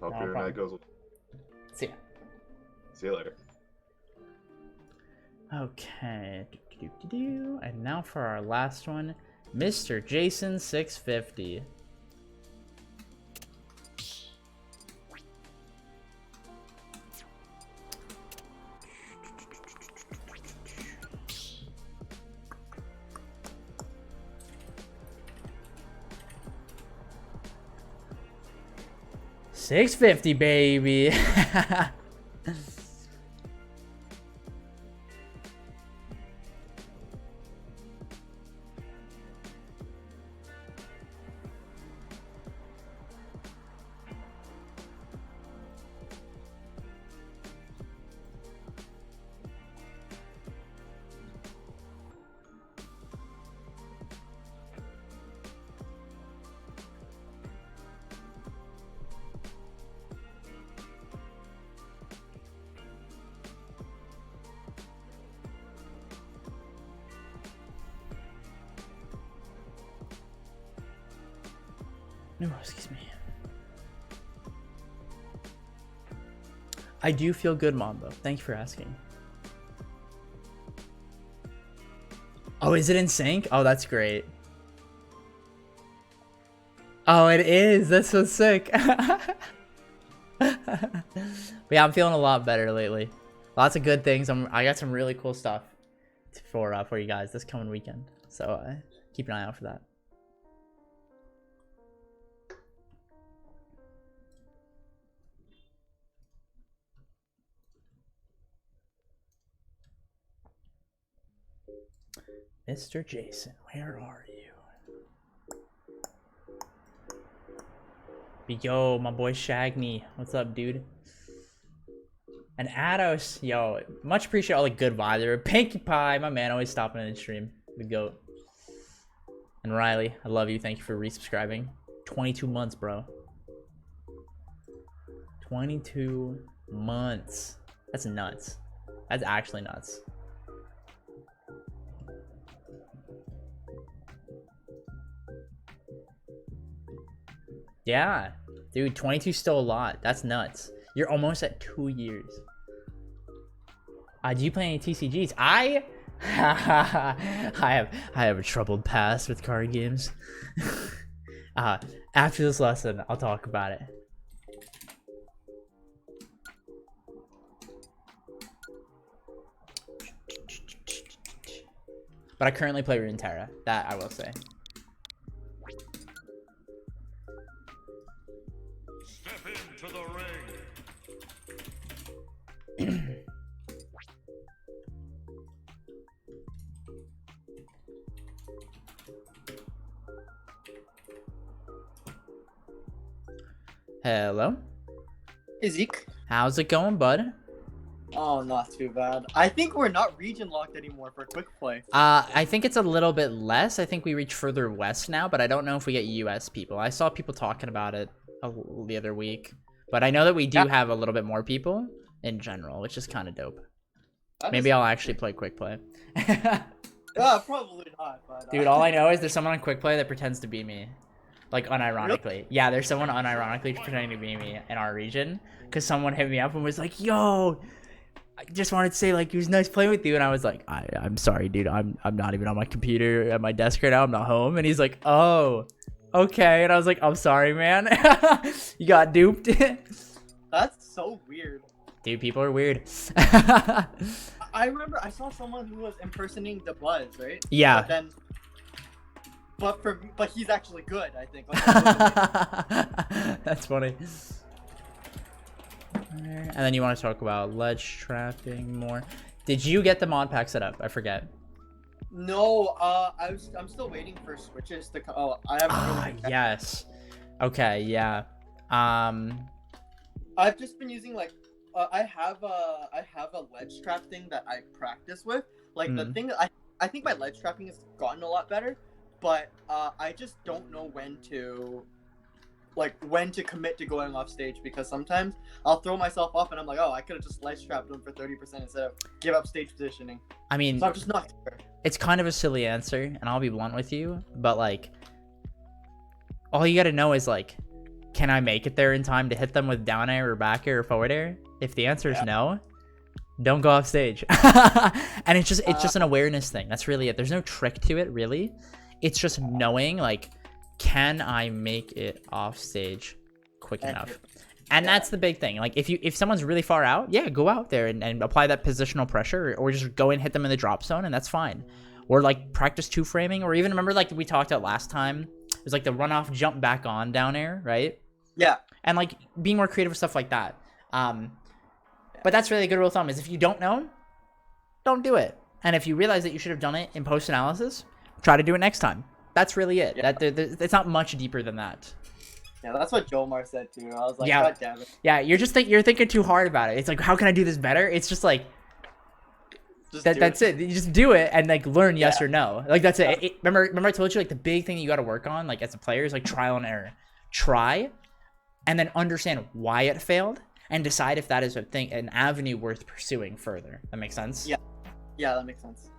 Hope No your night problem. goes well. See ya. See you later. Okay. And now for our last one, Mr. Jason650. $650, baby. No, excuse me. I do feel good, Mambo. Thank you for asking. Oh, is it in sync? Oh, that's great. Oh, it is. That's so sick. But yeah, I'm feeling a lot better lately. Lots of good things. I got some really cool stuff for you guys this coming weekend. So keep an eye out for that. Mr. Jason, where are you? Yo, my boy Shagney. What's up, dude? And Ados, yo, much appreciate all the good vibes there. Pinkie Pie, my man, always stopping in the stream. The GOAT. And Riley, I love you. Thank you for resubscribing. 22 months, bro. 22 months. That's nuts. That's actually nuts. Yeah, dude, 22 is still a lot. That's nuts. You're almost at 2 years. Do you play any TCGs? I have a troubled past with card games. After this lesson, I'll talk about it. But I currently play Runeterra. That I will say. Step into the ring. Hello. Hey Zeke. How's it going, bud? Oh, not too bad. I think we're not region locked anymore for quick play. I think it's a little bit less. I think we reach further west now, but I don't know if we get US people. I saw people talking about it the other week, but I know that we do have a little bit more people in general, which is kind of dope. Maybe I'll actually play quick play. Probably not. But, Dude, all I know is there's someone on quick play that pretends to be me. Like, unironically. Really? Yeah, there's someone unironically pretending to be me in our region. Because someone hit me up and was like, yo, I just wanted to say, like, it was nice playing with you. And I was like, I'm sorry, dude. I'm not even on my computer at my desk right now. I'm not home. And he's like, oh, okay. And I was like, I'm sorry, man. You got duped. That's so weird. Dude, people are weird. I remember I saw someone who was impersonating the Buzz, right? Yeah. But he's actually good, I think. That's funny. And then you want to talk about ledge trapping more. Did you get the mod pack set up? I forget. No, I'm still waiting for switches to come. Oh, I haven't really yes. Okay, yeah. I've just been using like I have a ledge trap thing that I practice with. Like the thing that I think my ledge trapping has gotten a lot better, but I just don't know when to commit to going off stage, because sometimes I'll throw myself off and I'm like, oh, I could have just ledge trapped them for 30% instead of give up stage positioning. I mean, so I'm just not sure. It's kind of a silly answer, and I'll be blunt with you, but like, all you gotta know is like, can I make it there in time to hit them with down air or back air or forward air? If the answer is no, don't go off stage. And it's just an awareness thing. That's really it. There's no trick to it, really. It's just knowing, like, can I make it off stage quick enough? And that's the big thing. Like, if someone's really far out, yeah, go out there and apply that positional pressure, or just go and hit them in the drop zone, and that's fine. Or, like, practice two framing, or even remember, like, we talked about last time, it was like the run off, jump back on down air, right? Yeah. And, like, being more creative with stuff like that. But that's really a good rule of thumb, is if you don't know, don't do it. And if you realize that you should have done it in post-analysis, try to do it next time. That's really it. Yeah. It's not much deeper than that. Yeah, that's what Jomar said too. I was like, Yeah. God damn it. Yeah, you're thinking too hard about it. It's like, how can I do this better? It's just like, that's it. You just do it and like learn yes or no. Like that's it. Remember I told you, like, the big thing you got to work on, like, as a player, is like trial and error. Try, and then understand why it failed, and decide if that is an avenue worth pursuing further. That makes sense? Yeah. Yeah, that makes sense.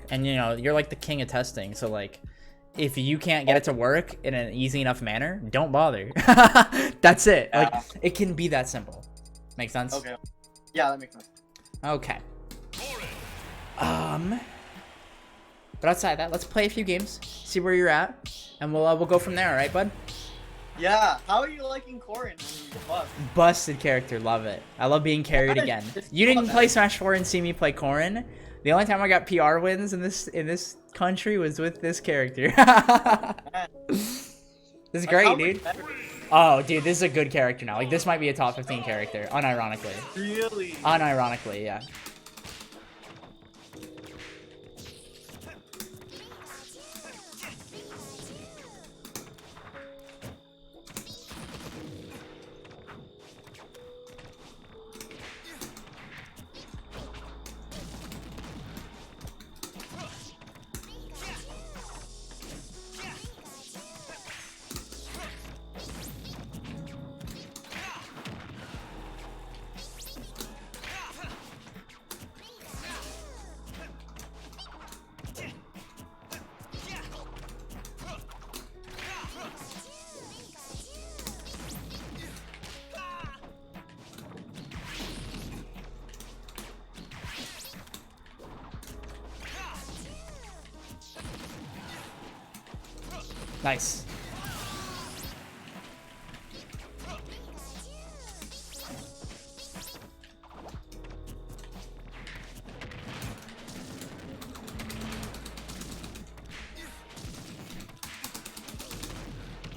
And you know, you're like the king of testing, so like, if you can't get it to work in an easy enough manner, don't bother. That's it. Like, it can be that simple. Make sense? Okay. Yeah, that makes sense. Okay. But outside that, let's play a few games, see where you're at, and we'll go from there. All right, bud? Yeah. How are you liking Corin? Busted character, love it. I love being carried again. You didn't play Smash 4 and see me play Corin. The only time I got PR wins in this country was with this character. This is great, dude. Oh, dude, this is a good character now. Like, this might be a top 15 character, unironically. Really? Unironically, yeah. Nice.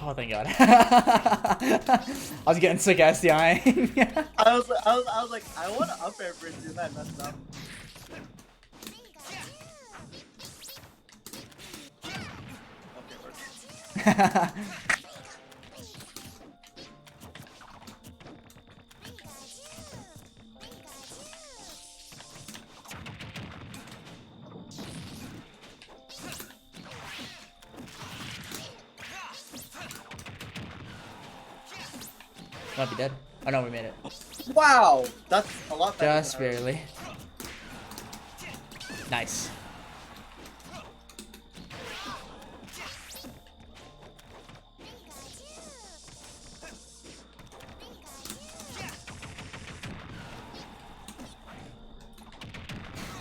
Oh, thank God. I was getting sick SDI. I was like, I want to up air bridge, and I messed up. Might be dead. Oh no, we made it. Wow, that's a lot better. Just barely. Nice.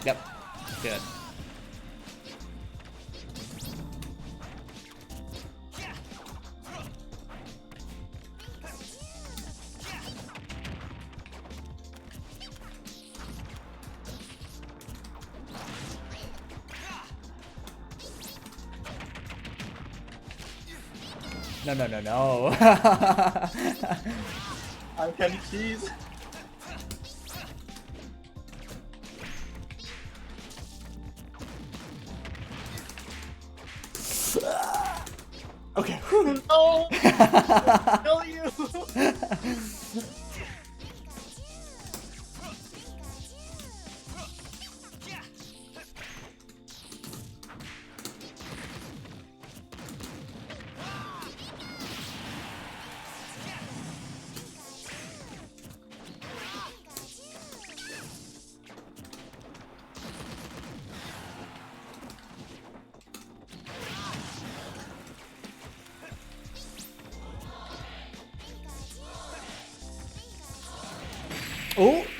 Yep. Good. No, no, no, no. I'm Kenny Cheese. Okay. No! Kill you!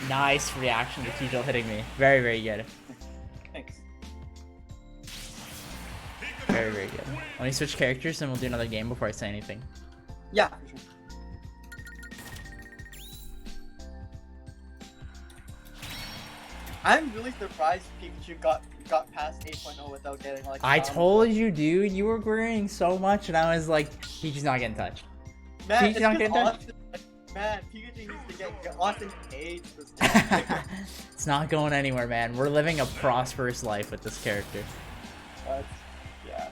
Nice reaction to T-Jill hitting me. Very, very good. Thanks. Very, very good. Let me switch characters and we'll do another game before I say anything. Yeah, for sure. I'm really surprised Pikachu got past 8.0 without getting like. I told you, dude. You were worrying so much, and I was like, Pikachu's not getting touched. Man, Pikachu's not getting touched. Man, Pikachu needs to get Austin Cage. This game. It's not going anywhere, man. We're living a prosperous life with this character. Yeah.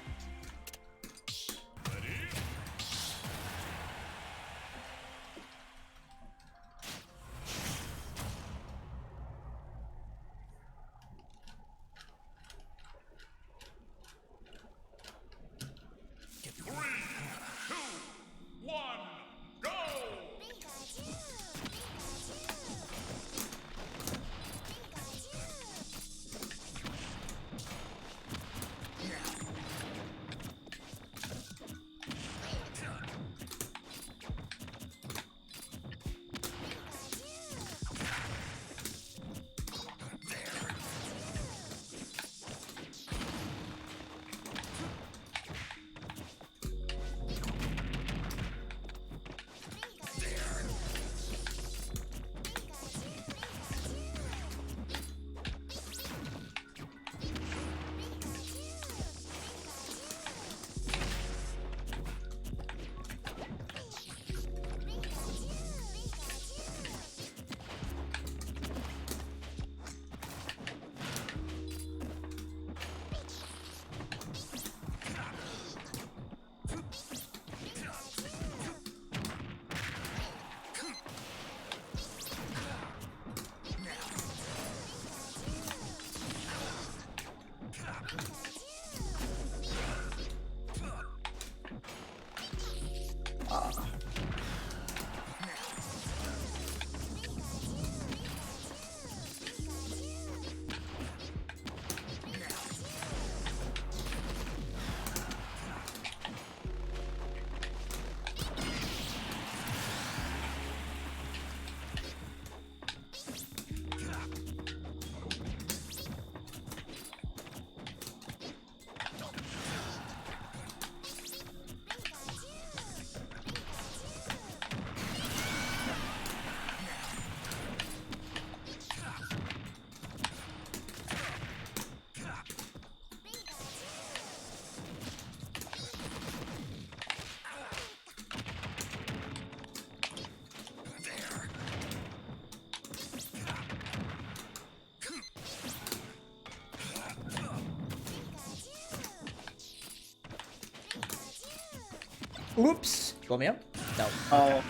Oops. You want me up? No. Oh.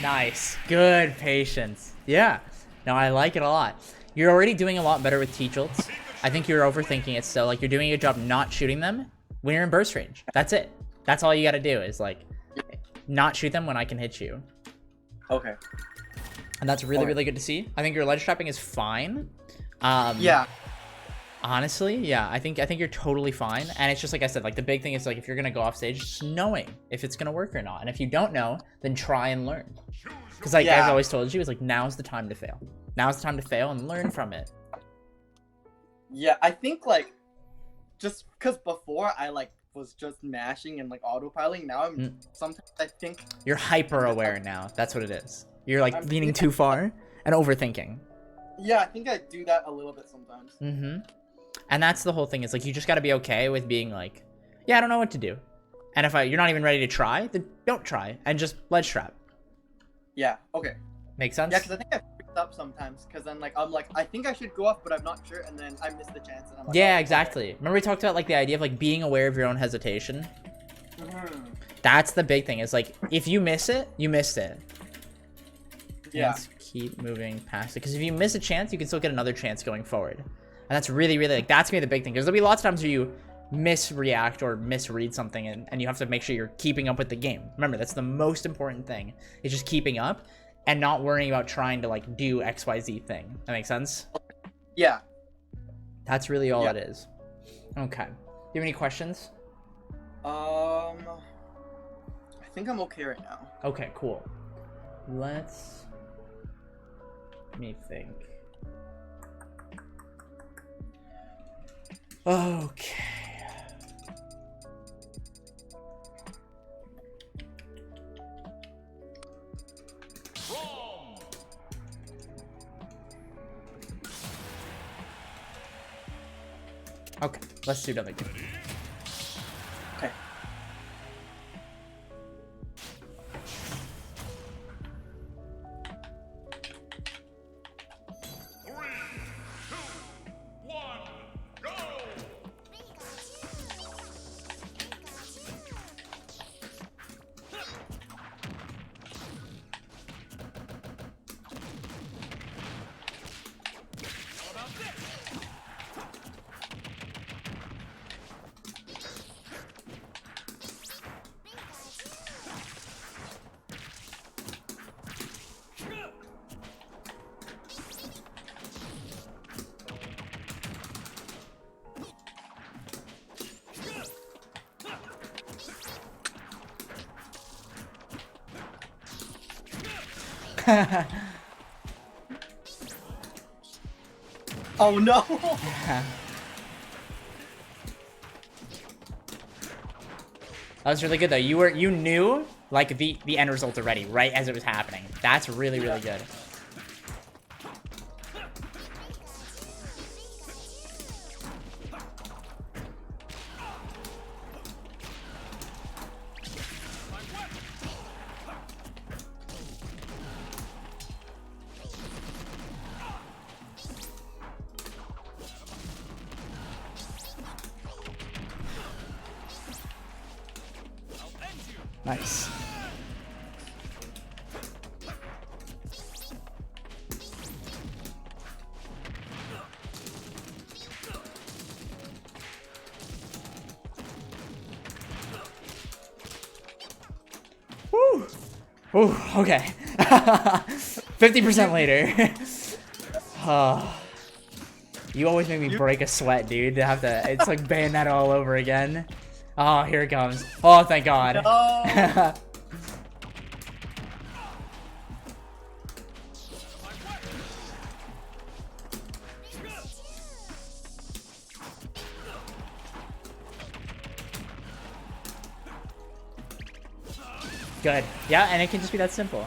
Nice. Good patience. Yeah. No, I like it a lot. You're already doing a lot better with T-Jolts. I think you're overthinking it still. Like, you're doing a good job not shooting them when you're in burst range. That's it. That's all you gotta do is, like, not shoot them when I can hit you. Okay. And that's really, really good to see. I think your ledge trapping is fine. Yeah. Honestly, yeah, I think you're totally fine. And it's just like I said, like the big thing is like if you're gonna go off stage, just knowing if it's gonna work or not. And if you don't know, then try and learn. Because like I've always told you, it's like now's the time to fail. Now's the time to fail and learn from it. Yeah, I think like just because before I like was just mashing and like autopiloting. Now I'm sometimes I think you're hyper aware now. That's what it is. You're like leaning too far and overthinking. Yeah, I think I do that a little bit sometimes. And that's the whole thing. Is like you just got to be okay with being like, yeah, I don't know what to do. And if you're not even ready to try, then don't try and just ledge trap. Yeah. Okay. Make sense? Yeah, because I think I freaked up sometimes. Because then I'm like, I think I should go off, but I'm not sure, and then I miss the chance. And I'm like, Yeah, oh, exactly. okay. Remember we talked about like the idea of like being aware of your own hesitation. That's the big thing. Is like if you miss it, you missed it. Yeah. Let's keep moving past it, because if you miss a chance, you can still get another chance going forward. And that's really, really like that's gonna be the big thing. Because there'll be lots of times where you misreact or misread something, and you have to make sure you're keeping up with the game. Remember, that's the most important thing. Is just keeping up and not worrying about trying to like do XYZ thing. That makes sense? Yeah. That's really all it is. Okay. Do you have any questions? I think I'm okay right now. Okay, cool. Let me think. Okay. Wrong. Okay, let's do another game. Okay. Oh no! That was really good though. You knew like the end result already, right as it was happening. That's really, really good. Nice. Woo! Ooh, okay. 50% later. You always make me break a sweat, dude. To have to, it's like Bayonetta all over again. Oh, here it comes. Oh, thank God. No. Good. Yeah, and it can just be that simple.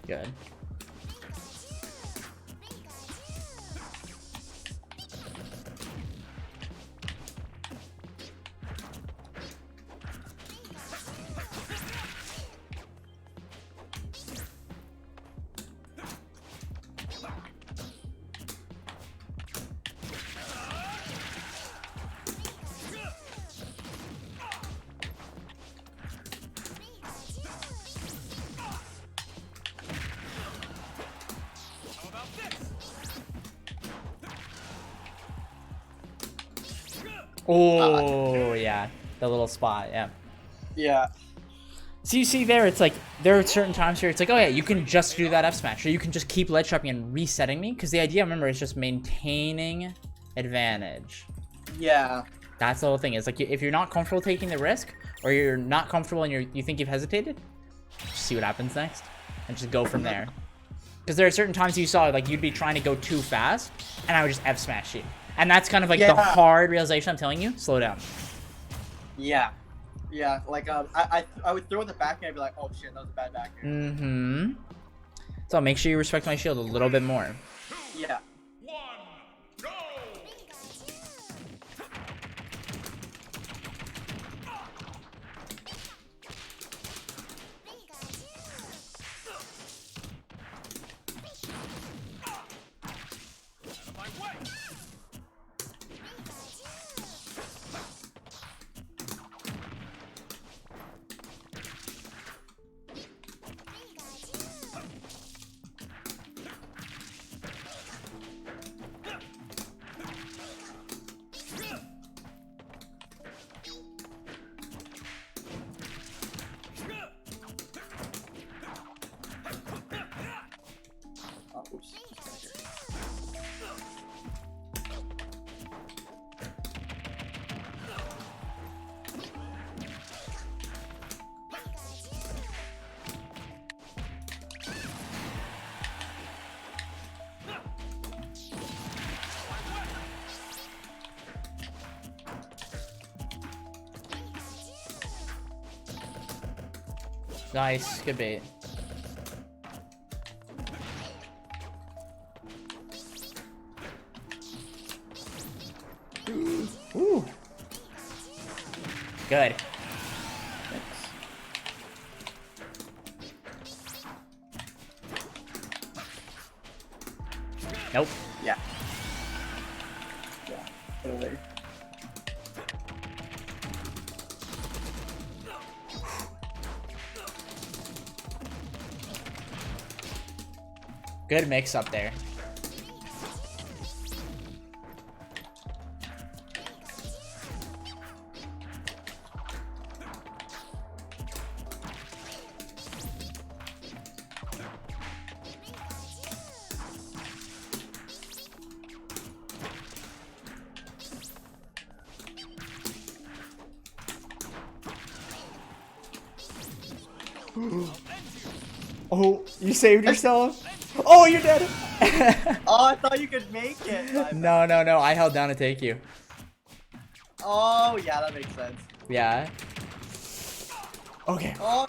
Good. Oh, yeah. The little spot, yeah. Yeah. So you see there, it's like, there are certain times where it's like, oh yeah, you can just do that F smash, or you can just keep ledge trapping and resetting me, because the idea, remember, is just maintaining advantage. Yeah. That's the whole thing, is like, if you're not comfortable taking the risk, or you're not comfortable and you think you've hesitated, just see what happens next, and just go from there. Because there are certain times you saw, like, you'd be trying to go too fast, and I would just F smash you. And that's kind of like the hard realization I'm telling you, slow down. Yeah. Yeah, like I would throw the back and I'd be like, oh shit, that was a bad back air. Mm-hmm. So make sure you respect my shield a little bit more. Yeah. 1, go! Out of my way! Oh, oops. Nice, good bait. Ooh. Good. Nope. Yeah. Yeah. Totally. Good mix up there. Oh, you saved yourself? Oh, you're dead! Oh, I thought you could make it. No, no, no. I held down to take you. Oh, yeah, that makes sense. Yeah. Okay. Oh,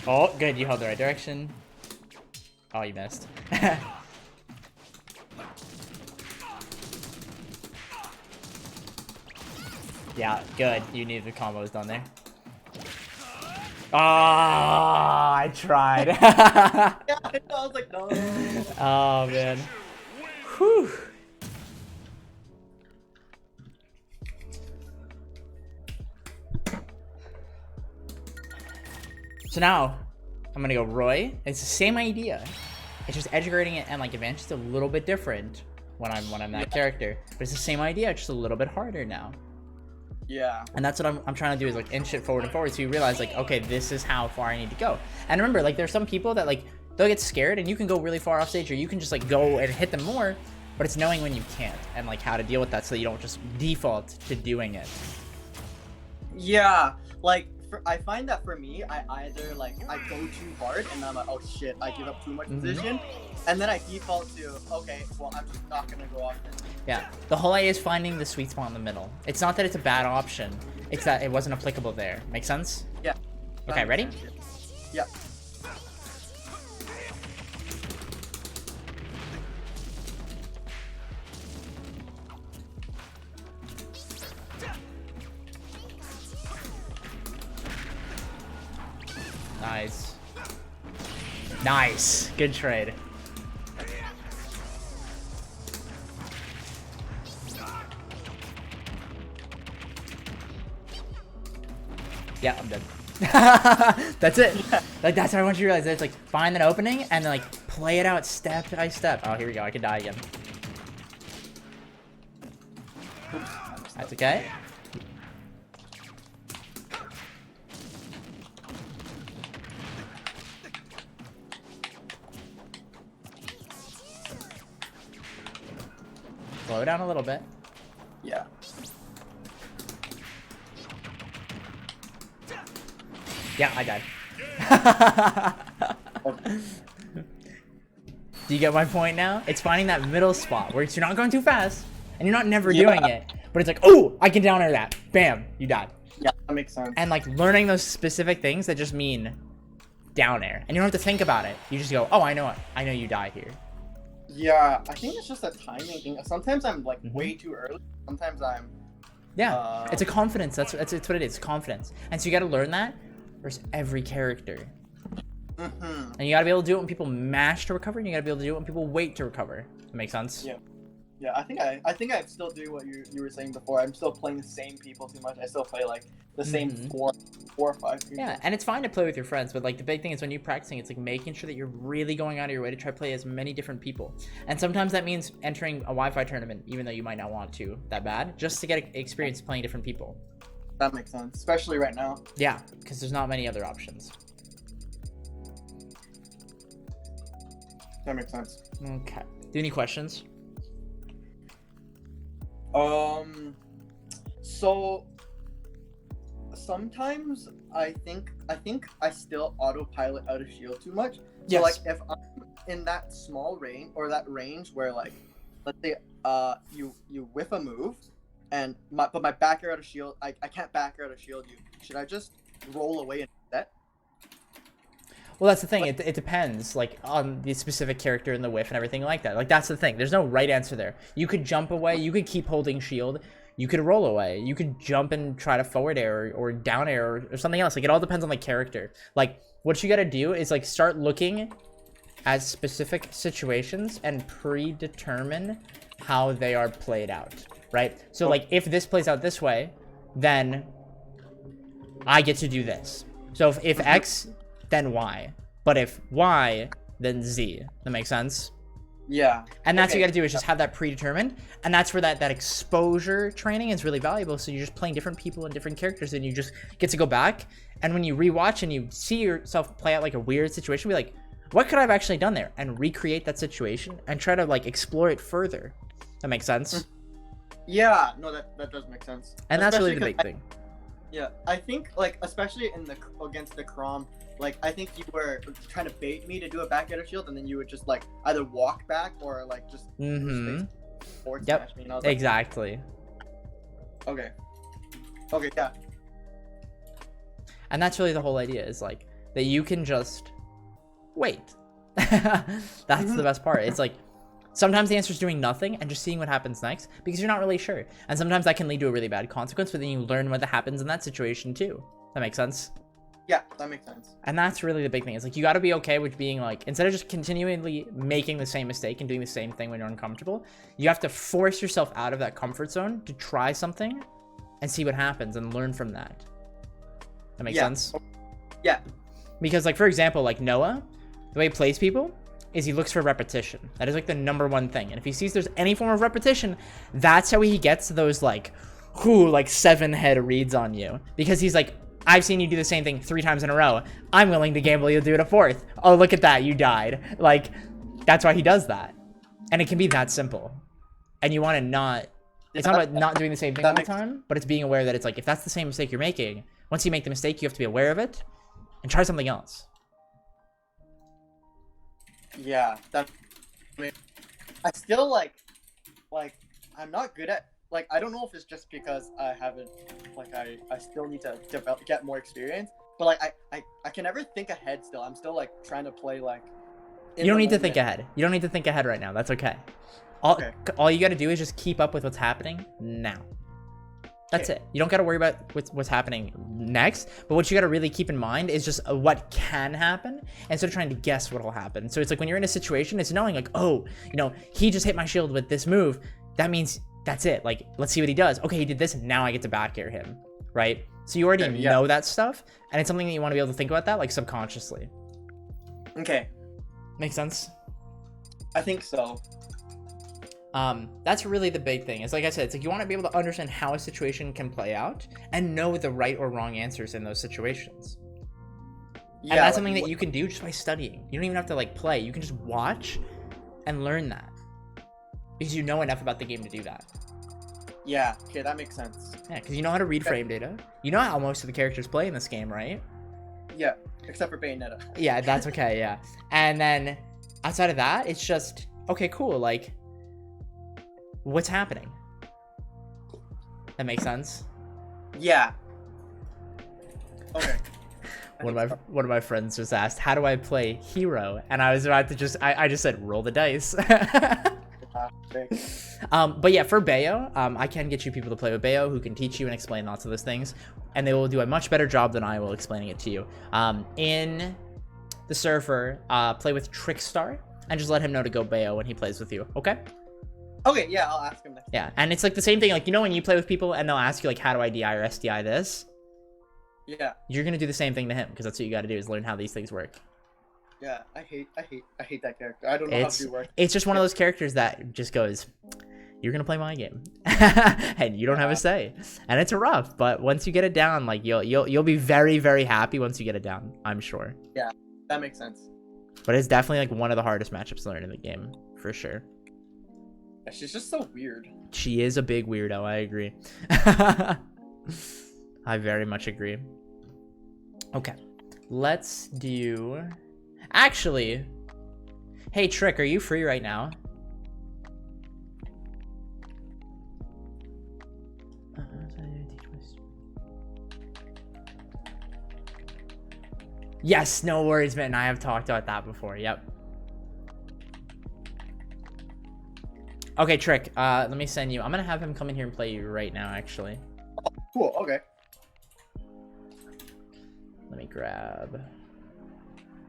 Oh, good. You held the right direction. Oh, you missed. Yeah, good. You need the combos done there. Ah, I tried. yeah, I was like, no. Oh, man. Whew. So now, I'm gonna go Roy. It's the same idea. It's just edge grading it and like advantage is a little bit different when I'm that character. But it's the same idea, just a little bit harder now. Yeah. And that's what I'm trying to do is like inch it forward and forward so you realize like, okay, this is how far I need to go. And remember, like there's some people that like they'll get scared and you can go really far off stage or you can just like go and hit them more, but it's knowing when you can't and like how to deal with that so you don't just default to doing it. Yeah, like I find that for me, I either like I go too hard and then I'm like, oh shit, I give up too much position, and then I default to okay, well I'm just not gonna go off this. Yeah, the whole idea is finding the sweet spot in the middle. It's not that it's a bad option, it's that it wasn't applicable there. Make sense? Yeah. Okay, ready? Yeah. Nice. Nice. Good trade. Yeah, I'm dead. That's it. Like that's what I want you to realize. It's like find an opening and then like play it out step by step. Oh, here we go. I can die again. Oops. messed That's up. okay. Slow down a little bit. Yeah. Yeah, I died. Okay. Do you get my point now? It's finding that middle spot where you're not going too fast and you're not never Yeah. doing it, but it's like, oh, I can down air that. Bam, you died. Yeah, that makes sense. And like learning those specific things that just mean down air, and you don't have to think about it. You just go, oh, I know it. I know you die here. Yeah, I think it's just a timing thing. Sometimes I'm like Mhm. way too early. Sometimes I'm. Yeah, it's a confidence. That's what it is. Confidence, and so you got to learn that versus every character. Mm-hmm. And you gotta be able to do it when people mash to recover, and you gotta be able to do it when people wait to recover. That makes sense? Yeah. Yeah, I think I still do what you were saying before. I'm still playing the same people too much. I still play like the same Mhm. four or five people. Yeah, and it's fine to play with your friends, but like the big thing is when you're practicing, it's like making sure that you're really going out of your way to try to play as many different people. And sometimes that means entering a Wi-Fi tournament, even though you might not want to that bad, just to get experience playing different people. That makes sense, especially right now. Yeah, because there's not many other options. That makes sense. Okay. Do any questions? So sometimes I think I still autopilot out of shield too much. So Yes. like if I'm in that small range or that range where like let's say you whiff a move and but my back air out of shield I can't back air out of shield you. Should I just roll away and set? Well, that's the thing. It depends, like, on the specific character and the whiff and everything like that. Like, that's the thing. There's no right answer there. You could jump away. You could keep holding shield. You could roll away. You could jump and try to forward air or down air or something else. Like, it all depends on the character. Like, what you got to do is, like, start looking at specific situations and predetermine how they are played out, right? So, like, if this plays out this way, then I get to do this. So, if X... then Y. But if Y, then Z. That makes sense? Yeah. And that's what Okay. you gotta do is just have that predetermined. And that's where that exposure training is really valuable. So you're just playing different people and different characters and you just get to go back. And when you rewatch and you see yourself play out like a weird situation, be like, what could I have actually done there? And recreate that situation and try to like explore it further. That makes sense? Yeah, no, that does make sense. And that's really the Especially big 'cause thing. Yeah, I think like especially in the against the Crom, like I think you were trying to bait me to do a back out of shield, and then you would just like either walk back or like just forward Yep. smash me. And I was like, Exactly. okay, yeah, And that's really the whole idea is like that you can just wait. That's the best part. It's like sometimes the answer is doing nothing and just seeing what happens next because you're not really sure. And sometimes that can lead to a really bad consequence, but then you learn what happens in that situation too. That makes sense? yeah, that makes sense. And that's really the big thing. It's like you got to be okay with being like, instead of just continually making the same mistake and doing the same thing when you're uncomfortable, you have to force yourself out of that comfort zone to try something and see what happens and learn from that. That makes sense? Yeah. Because like, for example, like Noah, the way he plays people is he looks for repetition. That is like the #1 thing. And if he sees there's any form of repetition, that's how he gets those like 7 head reads on you. Because he's like, I've seen you do the same thing 3 times in a row. I'm willing to gamble you'll do it a 4th. Oh, look at that, you died. Like, that's why he does that. And it can be that simple. And you want to not, it's not about not doing the same thing all the time, but it's being aware that it's like, if that's the same mistake you're making, once you make the mistake, you have to be aware of it and try something else. Yeah, that. I mean, I still like I'm not good at like I don't know if it's just because I haven't like I still need to get more experience, but like I can never think ahead still. I'm still like trying to play like. You don't need to think ahead. You don't need to think ahead right now. That's okay. All you got to do is just keep up with what's happening now. That's it. You don't got to worry about what's happening next, but what you got to really keep in mind is just what can happen instead of trying to guess what will happen. So it's like when you're in a situation, it's knowing like, oh, you know, he just hit my shield with this move. That means that's it. Like, let's see what he does. Okay, he did this. Now I get to back air him, right? So you already know that stuff, and it's something that you want to be able to think about that like subconsciously. Okay. Makes sense? I think so. That's really the big thing. It's like I said, it's like you want to be able to understand how a situation can play out and know the right or wrong answers in those situations. Yeah, And that's like, something that you can do just by studying. You don't even have to like play. You can just watch and learn that because you know enough about the game to do that. Yeah, okay, that makes sense. Yeah, because you know how to read frame data. You know how most of the characters play in this game, right? Yeah, except for Bayonetta. Yeah, that's okay, yeah. And then outside of that, it's just, okay, cool, like, what's happening? That makes sense? Yeah. Okay. One of my friends just asked, how do I play hero? And I was about to I just said, roll the dice. But yeah, for Bayo, I can get you people to play with Bayo who can teach you and explain lots of those things, and they will do a much better job than I will explaining it to you. In the server, play with Trickstar and just let him know to go Bayo when he plays with you. Okay? Okay, yeah, I'll ask him next. Yeah, and it's like the same thing. Like, you know, when you play with people and they'll ask you like, how do I DI or SDI this? Yeah. You're gonna do the same thing to him because that's what you got to do is learn how these things work. Yeah, I hate that character. I don't know how to work. It's just one of those characters that just goes, you're gonna play my game, and you don't have a say, and it's rough. But once you get it down, like you'll be very, very happy once you get it down. I'm sure. Yeah, that makes sense. But it's definitely like one of the hardest matchups to learn in the game for sure. Yeah, she's just so weird. She is a big weirdo. I agree. I very much agree. Okay, let's do. Actually, hey Trick, are you free right now? Yes, no worries, man. I have talked about that before. Yep. Okay, Trick. Let me send you. I'm gonna have him come in here and play you right now. Actually. Cool. Okay. Let me grab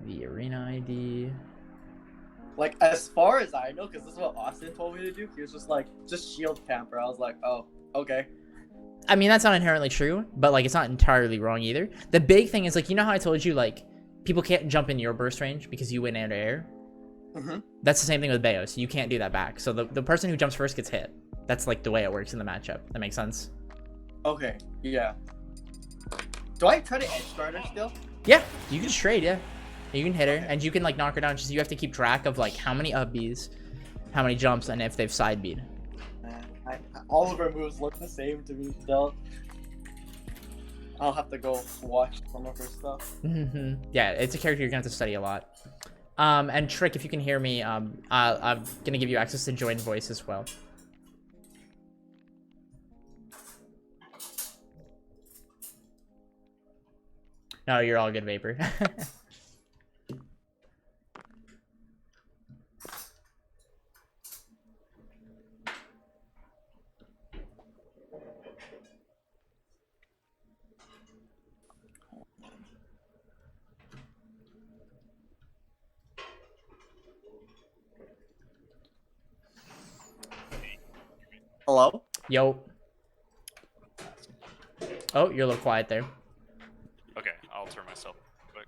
the arena ID. Like, as far as I know, because this is what Austin told me to do, he was just like, just shield camper. I was like, oh, okay. I mean, that's not inherently true, but like, it's not entirely wrong either. The big thing is like, you know how I told you like, people can't jump in your burst range because you win air to air? Mm-hmm. That's the same thing with Bayo, so you can't do that back. So the person who jumps first gets hit. That's like the way it works in the matchup. That makes sense? Okay, yeah. Do I try to edge guard her still? Yeah, you can just trade, yeah. You can hit her, and you can like knock her down. Just you have to keep track of like how many up Bs, how many jumps, and if they've side B'd. All of her moves look the same to me still. I'll have to go watch some of her stuff. Yeah, it's a character you're gonna have to study a lot. And Trick, if you can hear me, I'm gonna give you access to join voice as well. No, you're all good, Vapor. Hello? Yo. Oh, you're a little quiet there. Okay, I'll turn myself quick.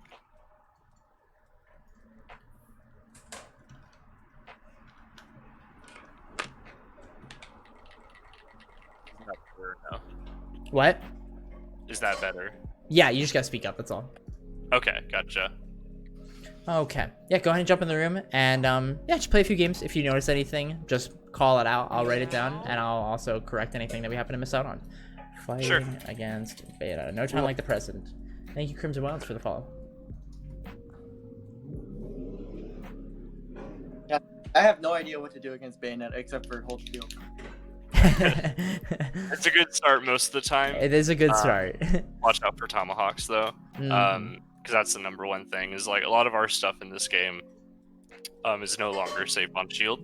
Is that better now? What? Is that better? Yeah, you just gotta speak up, that's all. Okay, gotcha. Okay. Yeah, go ahead and jump in the room and yeah, just play a few games. If you notice anything, just call it out. I'll write it down and I'll also correct anything that we happen to miss out on. Fighting Sure. against beta. No time like the present. Thank you, Crimson Wilds, for the follow. Yeah, I have no idea what to do against Bayonetta except for hold shield. It's a good start most of the time. It is a good start. Watch out for tomahawks though, because that's the number one thing. Is like a lot of our stuff in this game is no longer safe on shield,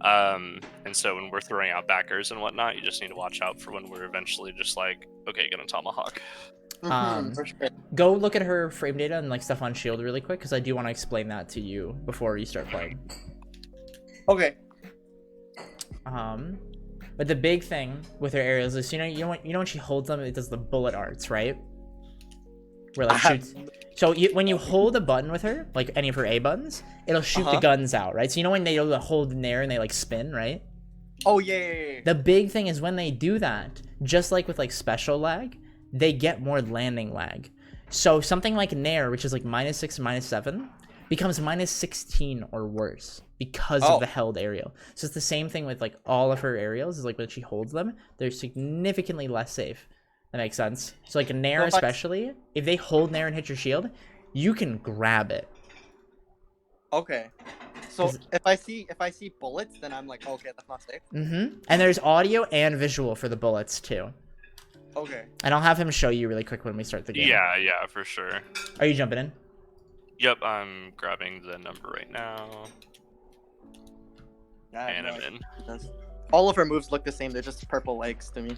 and so when we're throwing out backers and whatnot, you just need to watch out for when we're eventually just like, okay, gonna tomahawk. For sure. Go look at her frame data and like stuff on shield really quick, because I do want to explain that to you before you start playing. Okay. But the big thing with her aerials is, you know when she holds them, it does the bullet arts, right? Where like shoots. So when you hold a button with her, like any of her A buttons, it'll shoot the guns out, right? So you know when they hold in there and they like spin, right? Oh yeah. The big thing is when they do that, just like with like special lag, they get more landing lag. So something like Nair, which is like -6 and -7, becomes -16 or worse because of the held aerial. So it's the same thing with like all of her aerials. Is like when she holds them, they're significantly less safe. That makes sense. So like a Nair especially, if they hold Nair and hit your shield, you can grab it. Okay. So if I see bullets, then I'm like, okay, that's not safe. And there's audio and visual for the bullets too. Okay. And I'll have him show you really quick when we start the game. Yeah, for sure. Are you jumping in? Yep, I'm grabbing the number right now. Yeah, and I'm in. All of her moves look the same. They're just purple legs to me.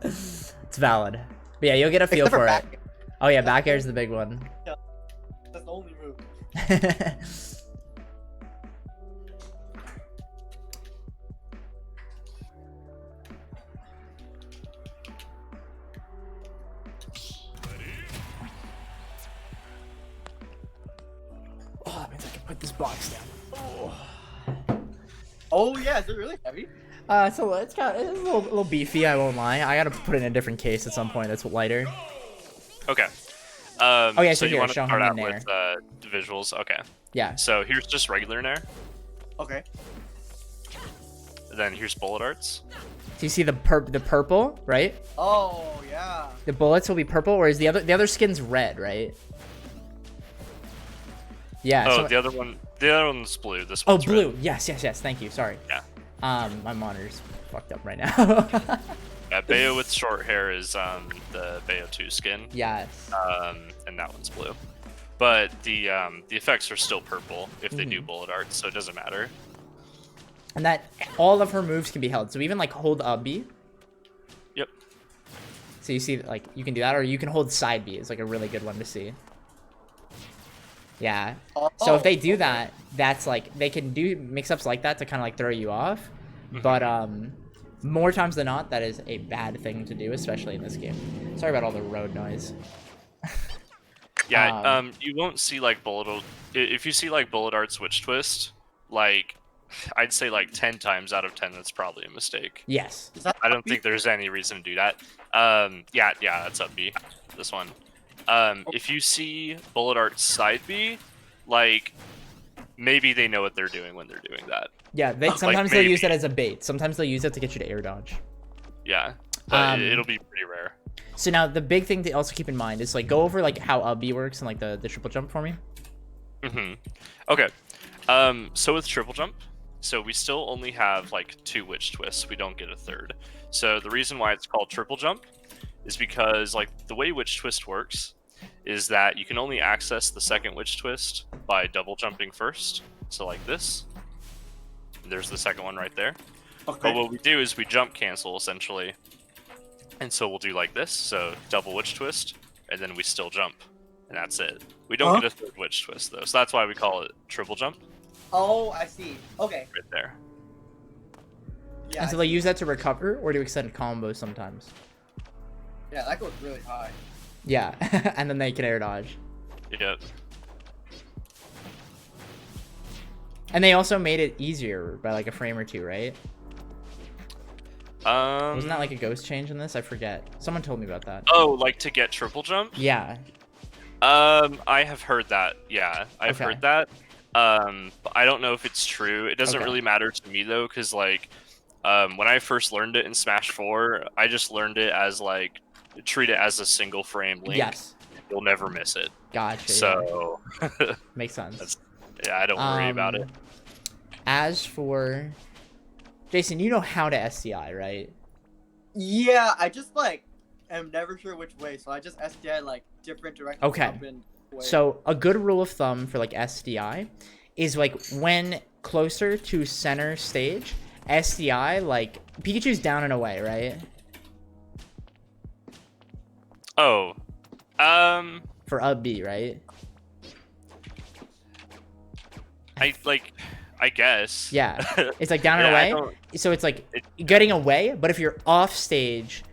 It's valid. But yeah, you'll get a feel for it. Oh yeah, back air is the big one. Yeah, that's the only move. Oh, that means I can put this box down. Oh yeah, is it really heavy? So it's a little beefy. I won't lie. I gotta put it in a different case at some point. That's lighter. Okay. Okay, so you here, want to show start him out the Nair. with the visuals? Okay. Yeah. So here's just regular Nair. Okay. Then here's bullet arts. Do you see the purple, right? Oh yeah. The bullets will be purple, whereas the other skin's red, right? Yeah. Oh, so, the other one's blue. This oh, one's blue. red. Yes. Thank you. Sorry. Yeah. My monitor's fucked up right now. Yeah, Bayo with short hair is the Bayo 2 skin. Yes. And that one's blue. But the effects are still purple if they do bullet arts, so it doesn't matter. And that all of her moves can be held. So even like hold up B. Yep. So you see like you can do that, or you can hold side B. It's like a really good one to see. Yeah. So if they do that, that's like they can do mix-ups like that to kind of like throw you off. But more times than not, that is a bad thing to do, especially in this game. Sorry about all the road noise. Yeah, you won't see like if you see like bullet art switch twist, like I'd say like 10 times out of 10 that's probably a mistake. Yes. I don't think there's any reason to do that. Yeah, that's up B. This one. If you see bullet art side B, like maybe they know what they're doing when they're doing that. Yeah, sometimes they'll use that as a bait. Sometimes they'll use it to get you to air dodge. Yeah, but it'll be pretty rare. So now the big thing to also keep in mind is like go over like how up B works and like the triple jump for me. Okay. So with triple jump, so we still only have like 2 witch twists. We don't get a third. So the reason why it's called triple jump is because like the way witch twist works is that you can only access the second witch twist by double jumping first. So like this. There's the second one right there. Okay. But what we do is we jump cancel essentially. And so we'll do like this. So double witch twist, and then we still jump. And that's it. We don't get a third witch twist though. So that's why we call it triple jump. Oh, I see. Okay. Right there. Yeah. And so they use that to recover or to extend combos sometimes. Yeah, that goes really high. Yeah, and then they can air dodge. Yep. And they also made it easier by like a frame or two, right? Wasn't that like a ghost change in this? I forget. Someone told me about that. Oh, like to get triple jump? Yeah. I have heard that. Yeah, I've heard that. But I don't know if it's true. It doesn't really matter to me though, because like, when I first learned it in Smash 4, I just learned it as like, treat it as a single frame link. Yes. You'll never miss it. Gotcha. So. Yeah. Makes sense. Yeah, I don't worry about it. As for Jason, you know how to SDI, right? Yeah, I just like am never sure which way, so I just SDI like different directions. Okay. So a good rule of thumb for like SDI is like when closer to center stage, SDI like Pikachu's down and away, right? Oh. For up B, right? I guess. Yeah. It's like down and away. So it's like getting away, but if you're off stage,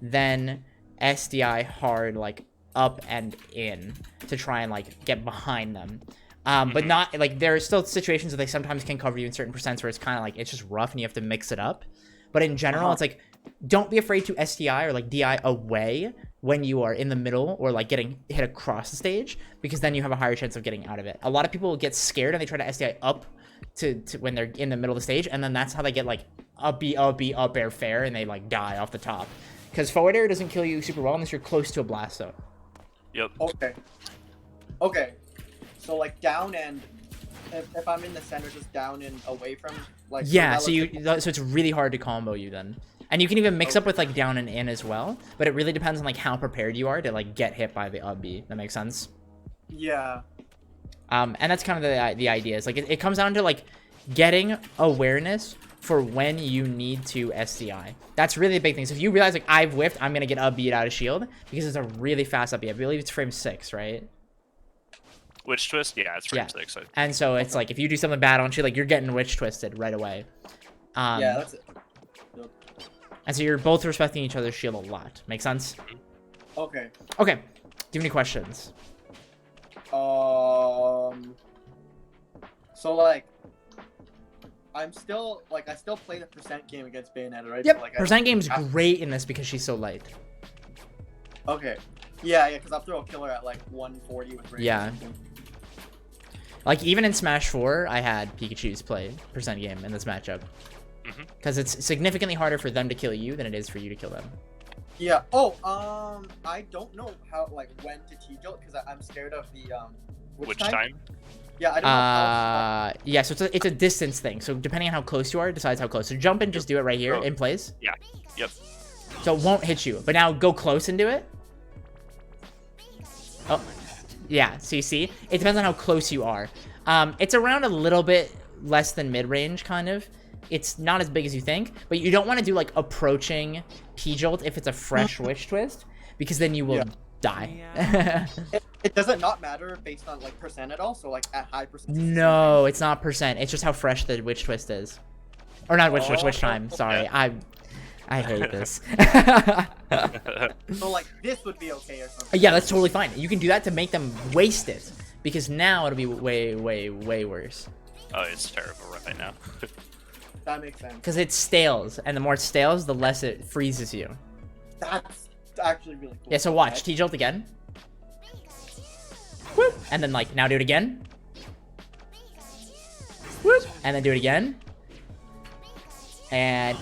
then SDI hard like up and in to try and like get behind them. But not like there are still situations where they sometimes can cover you in certain percents where it's kind of like it's just rough and you have to mix it up. But in general, it's like don't be afraid to SDI or like DI away when you are in the middle or like getting hit across the stage, because then you have a higher chance of getting out of it. A lot of people get scared and they try to SDI up to when they're in the middle of the stage, and then that's how they get like up B, up air fair, and they like die off the top. Because forward air doesn't kill you super well unless you're close to a blast zone. Yep. Okay. So like down and if I'm in the center, just down and away from like. Yeah. So it's really hard to combo you then, and you can even mix up with like down and in as well. But it really depends on like how prepared you are to like get hit by the up B. That makes sense. Yeah. And that's kind of the idea. Is like it comes down to like getting awareness for when you need to SDI. That's really the big thing. So if you realize like I've whiffed, I'm gonna get up beat out of shield because it's a really fast up B. I believe it's frame 6, right? Witch twist? Yeah, it's frame 6. And so it's like if you do something bad on shield, like you're getting witch twisted right away. Yeah, that's it. And so you're both respecting each other's shield a lot. Make sense? Okay. Okay. Do you have any questions? So like I'm still like I still play the percent game against Bayonetta, right? Yep. So, like, percent game's great in this because she's so light. Okay. Yeah, because I'll throw a killer at like 140 with range. Yeah. Like even in Smash 4, I had Pikachu's play percent game in this matchup. Because it's significantly harder for them to kill you than it is for you to kill them. Yeah. Oh, I don't know how like when to T-jolt because I'm scared of the which time? Yeah, I don't know how. Yeah, so it's a distance thing. So depending on how close you are, it decides how close. So jump and just do it right here in place. Yeah. Yep. So it won't hit you. But now go close and do it. Oh, yeah. So you see, it depends on how close you are. It's around a little bit less than mid-range, kind of. It's not as big as you think, but you don't want to do like approaching P-Jolt if it's a fresh Witch Twist, because then you will die. It doesn't not matter based on like percent at all. So like at high percent. No, it's not percent. It's just how fresh the Witch Twist is, or not Witch Twist, Witch Time. Sorry, I hate this. So like this would be okay or something. Yeah, that's totally fine. You can do that to make them waste it, because now it'll be way, way, way worse. Oh, it's terrible right now. That makes sense. Because it stales, and the more it stales, the less it freezes you. That's actually really cool. Yeah, so watch. T-Jolt again. Whoop. And then, like, now do it again. Whoop. And then do it again. And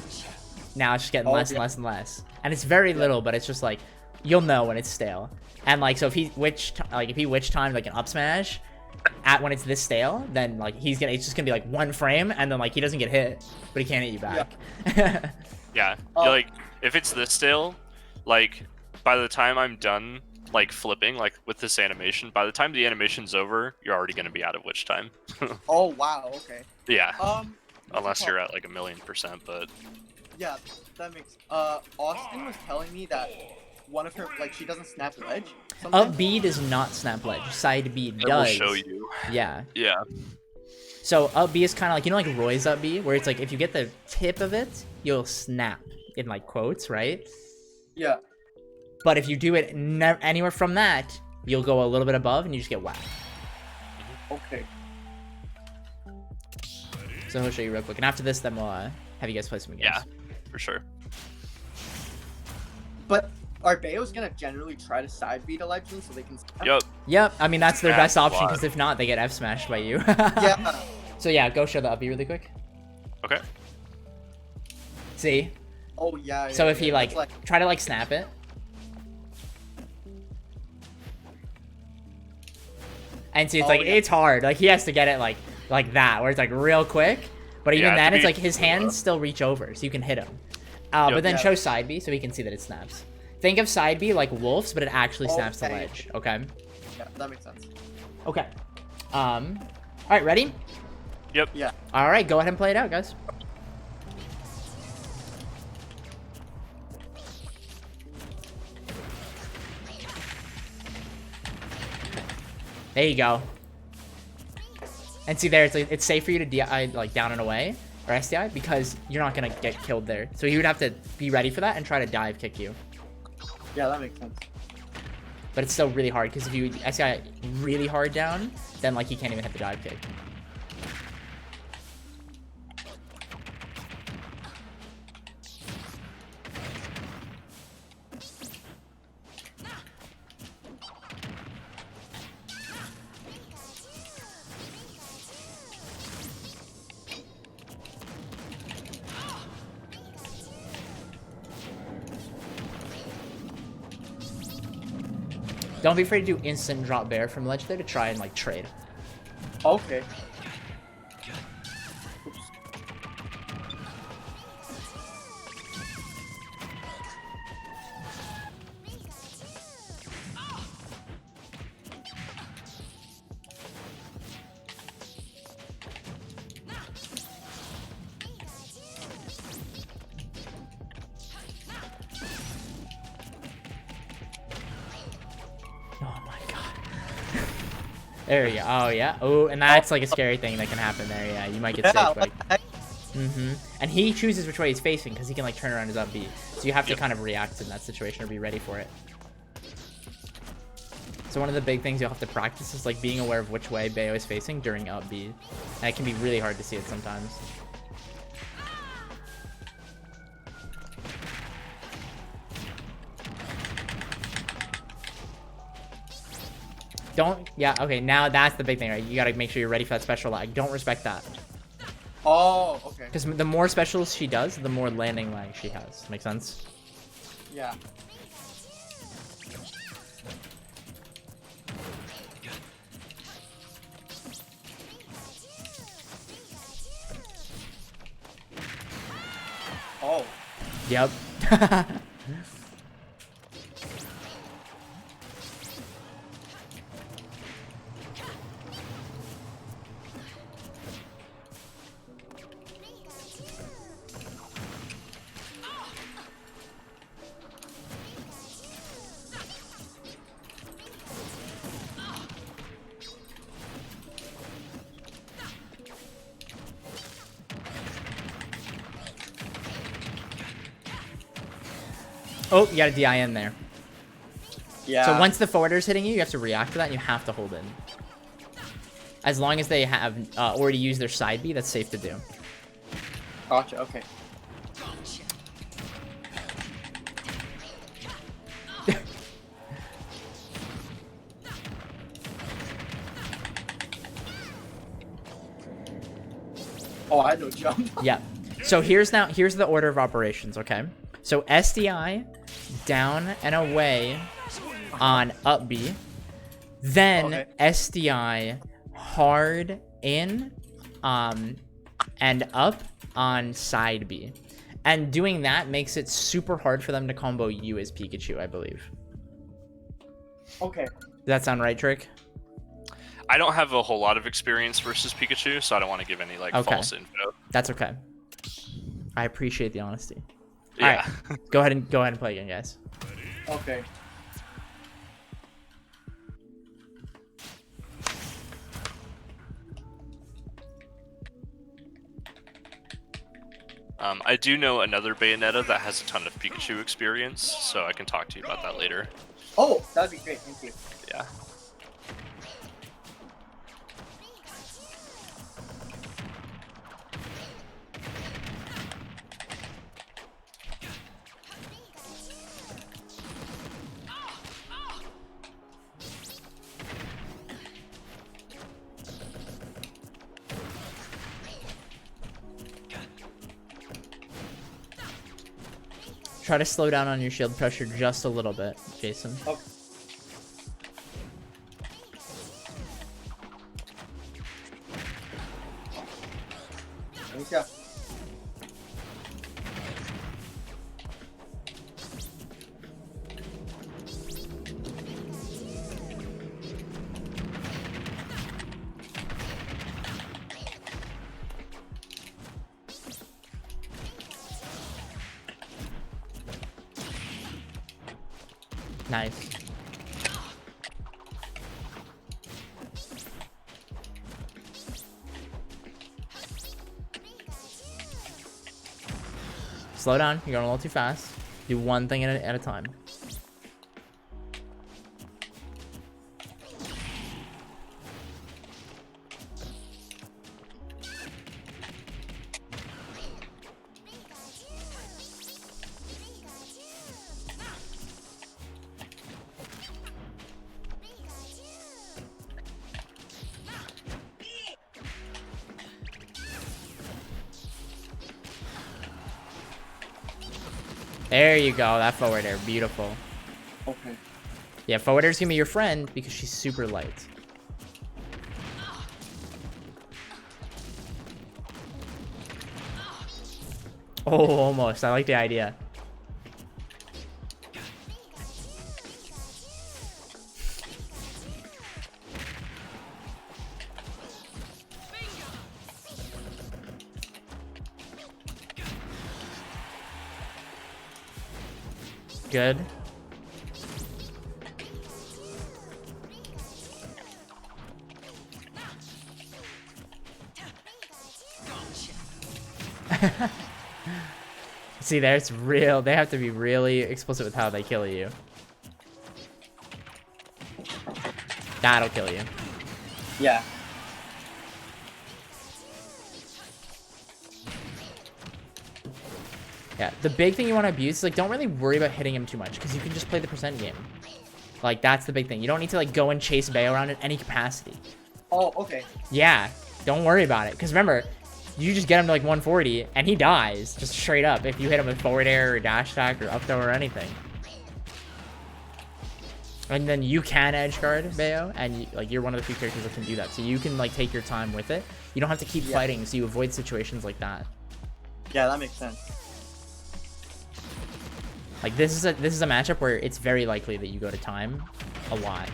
now it's just getting less and less and less. And it's very little, but it's just, like, you'll know when it's stale. And, like, so if he witch timed, like, an up smash at when it's this stale, then like it's just gonna be like one frame, and then like he doesn't get hit, but he can't hit you back. Yeah, like if it's this stale, like by the time I'm done like flipping like with this animation, by the time the animation's over, you're already gonna be out of witch time. Oh wow, okay. Yeah. Unless you're at like 1,000,000%, but yeah, that makes Austin was telling me that one of her like she doesn't snap ledge. Up B does not snap ledge. Side B does. I will show you. Yeah. Yeah. So up B is kind of like, you know, like Roy's up B, where it's like if you get the tip of it, you'll snap in like quotes, right? Yeah. But if you do it anywhere from that, you'll go a little bit above and you just get whacked. Okay. So he'll show you real quick, and after this, then we'll have you guys play some games. Yeah, for sure. But are Bayo's gonna generally try to side beat a legend so they can? Yep. I mean that's their Snap best option, a lot. because if not, they get F smashed by you. Yeah. So yeah, go show the up B really quick. Okay. See? Oh yeah. So if he it's like try to like snap it. And see, it's like it's hard. Like he has to get it like that, where it's like real quick. But even then, it's like his hands still reach over, so you can hit him. But then show side B so he can see that it snaps. Think of side B like wolves, but it actually snaps the ledge. Okay. Yeah, that makes sense. Okay. All right, ready? Yep. Yeah. All right, go ahead and play it out, guys. There you go. And see there, it's safe for you to DI like down and away or SDI because you're not gonna get killed there. So you would have to be ready for that and try to dive kick you. Yeah, that makes sense. but it's still really hard because if you SDI really hard down, then like he can't even hit the dive kick. Don't be afraid to do instant drop bear from ledge there to try and like trade. Okay. Oops. Oh my god. There we go. Oh yeah. Oh, and that's like a scary thing that can happen there. Yeah, you might get Yeah, safe. what Like, the heck? and he chooses which way he's facing because he can like turn around his up B. So you have to kind of react in that situation or be ready for it. So one of the big things you'll have to practice is like being aware of which way Bayo is facing during up B. And it can be really hard to see it sometimes. Don't, yeah, okay, now that's the big thing, right? You gotta make sure you're ready for that special lag. Don't respect that. Oh, okay. Because the more specials she does, the more landing lag she has. Make sense? Yeah. Oh. Yep. Oh, you got a DI in there. Yeah. So once the forwarder's hitting you, you have to react to that and you have to hold in. As long as they have already used their side B, that's safe to do. Gotcha. Okay. Oh, I had no jump. Yeah. So here's the order of operations, okay? So SDI down and away on up B. Then Okay. SDI hard in and up on side B. And doing that makes it super hard for them to combo you as Pikachu, I believe. Okay. Does that sound right, Trick? I don't have a whole lot of experience versus Pikachu, so I don't want to give any like Okay. false info. That's okay. I appreciate the honesty. Yeah. All right. Go ahead and play again, guys. Okay. I do know another Bayonetta that has a ton of Pikachu experience, so I can talk to you about that later. Oh, that'd be great. Thank you. Yeah. Try to slow down on your shield pressure just a little bit, Jason. Okay. Thank you. Nice. Slow down. You're going a little too fast. Do one thing at a time. There you go. That forward air. Beautiful. Okay. Yeah, forward air's gonna be your friend because she's super light. Oh, almost. I like the idea. Good. See, there's real. They have to be really explicit with how they kill you. That'll kill you. Yeah. Yeah, the big thing you want to abuse is like don't really worry about hitting him too much because you can just play the percent game. Like that's the big thing. You don't need to like go and chase Bayo around in any capacity. Oh, okay. Yeah, don't worry about it. Because remember, you just get him to like 140 and he dies just straight up if you hit him with forward air or dash attack or up throw or anything. And then you can edge guard Bayo, and like you're one of the few characters that can do that. So you can like take your time with it. You don't have to keep fighting, so you avoid situations like that. Yeah, that makes sense. Like this is a matchup where it's very likely that you go to time a lot.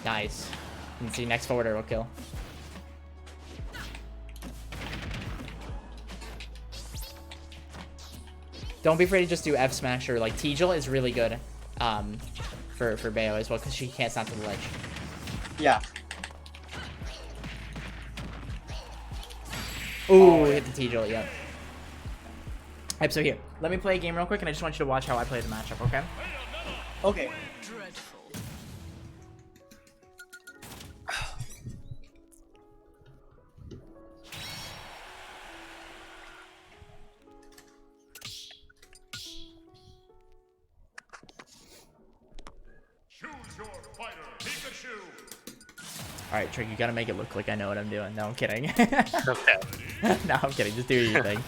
Nice. You can see next forwarder will kill. Don't be afraid to just do F smash or like Teejal is really good for Bayo as well because she can't stop to the ledge. Yeah. Ooh, hit the Teejal, yep. Yep, so here, let me play a game real quick and I just want you to watch how I play the matchup, okay? Okay. Choose your fighter, Pikachu. Alright, Trick, you gotta make it look like I know what I'm doing. No, I'm kidding. Okay. No, I'm kidding. Just do your thing.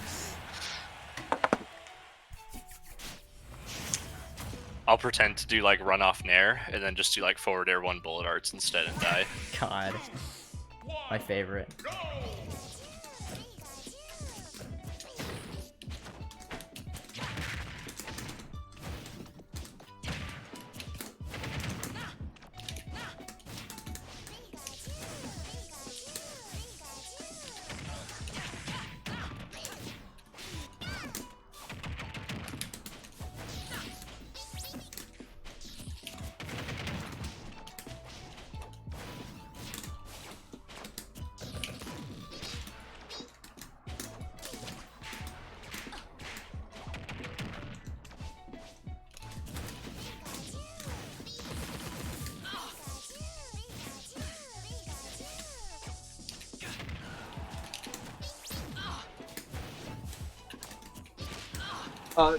I'll pretend to do like run off nair and then just do like forward air 1 bullet arts instead and die. God. My favorite. Go! Uh,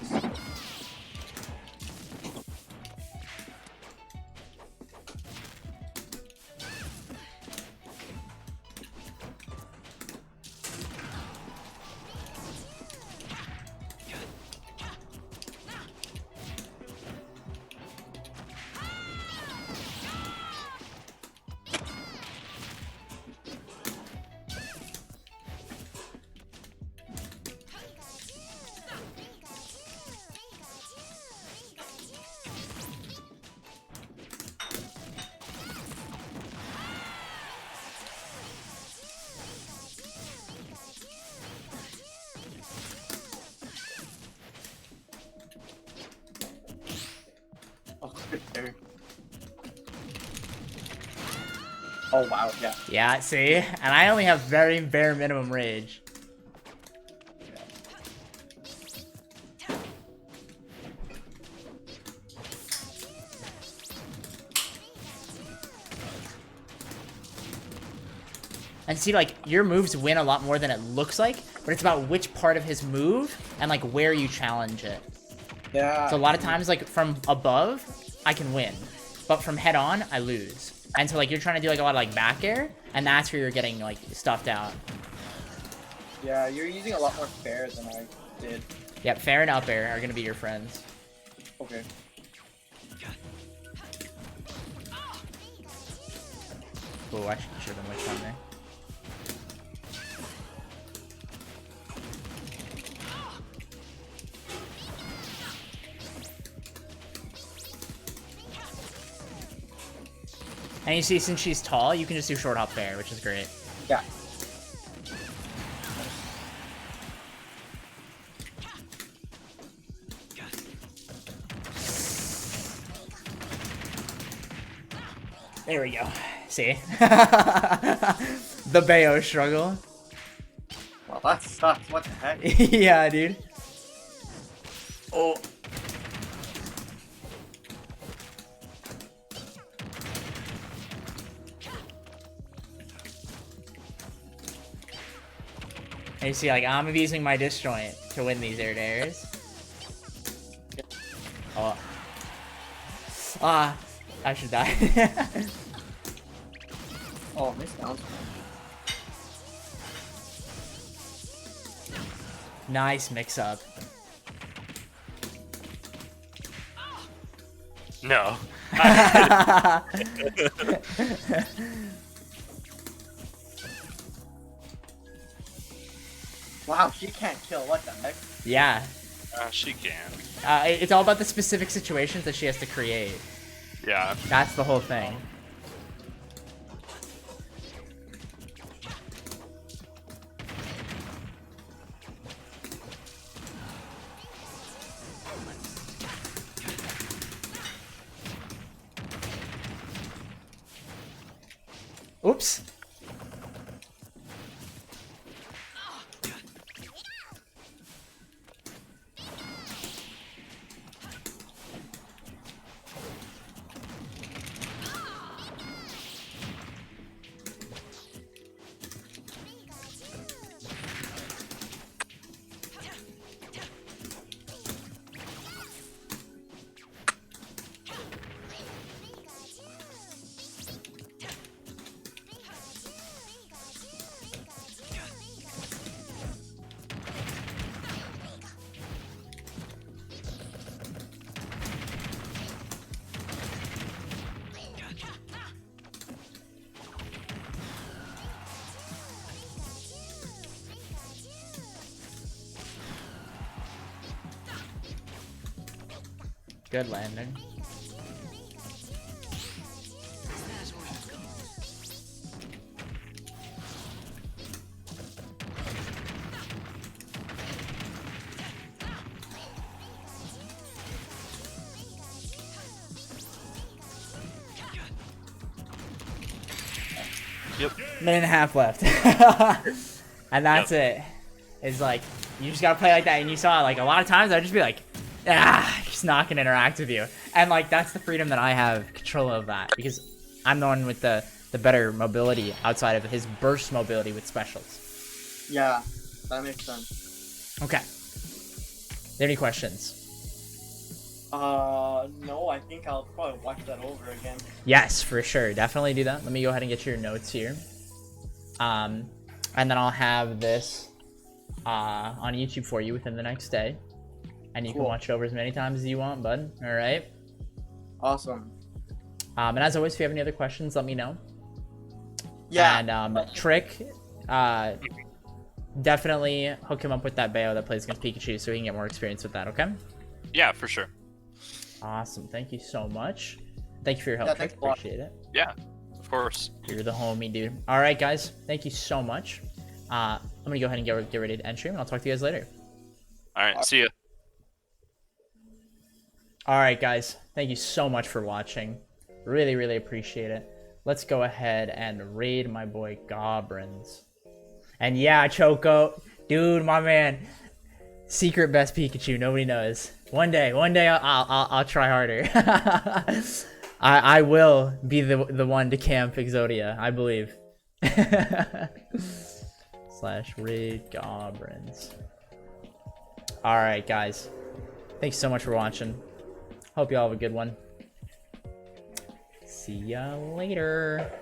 oh wow, yeah. Yeah, see? And I only have very bare minimum rage. And see, like, your moves win a lot more than it looks like, but it's about which part of his move and, like, where you challenge it. Yeah. So a lot of times, like, from above, I can win. But from head on, I lose. And so like you're trying to do like a lot of like back air, and that's where you're getting like stuffed out. Yeah, you're using a lot more fair than I did. Yep, fair and up air are gonna be your friends. Okay. Oh, I should have been much fun there. And you see, since she's tall, you can just do short hop fair, which is great. Yeah. There we go. See? The Bayo struggle. Well, that sucks. What the heck? Yeah, dude. Oh. And you see, like, I'm abusing my disjoint to win these air dares. Oh. Ah, I should die. Oh, missed down. Nice mix up. No. Wow, she can't kill. What the heck? Yeah. She can. It's all about the specific situations that she has to create. Yeah. That's the whole thing. Oops. Good landing. Yep. Minute and a half left. And that's it. It's like, you just gotta play like that. And you saw, like, a lot of times I'd just be like, just not gonna interact with you. And, like, that's the freedom that I have control of that. Because I'm the one with the better mobility outside of his burst mobility with specials. Yeah, that makes sense. Okay. There any questions? No, I think I'll probably watch that over again. Yes, for sure. Definitely do that. Let me go ahead and get your notes here. And then I'll have this on YouTube for you within the next day. And you can watch it over as many times as you want, bud. All right? Awesome. And as always, if you have any other questions, let me know. Yeah. And Trick, definitely hook him up with that Bayo that plays against Pikachu so he can get more experience with that, okay? Yeah, for sure. Awesome. Thank you so much. Thank you for your help, Yeah, Trick. thanks a lot. Appreciate it. Yeah, of course. You're the homie, dude. All right, guys. Thank you so much. I'm going to go ahead and get ready to end stream, and I'll talk to you guys later. All right, see ya. All right, guys. Thank you so much for watching. Really, really appreciate it. Let's go ahead and raid my boy Gobrins. And yeah, Choco, dude, my man, secret best Pikachu. Nobody knows. One day, I'll try harder. I will be the one to camp Exodia, I believe. / raid Gobrins. All right, guys. Thanks so much for watching. Hope you all have a good one. See ya later.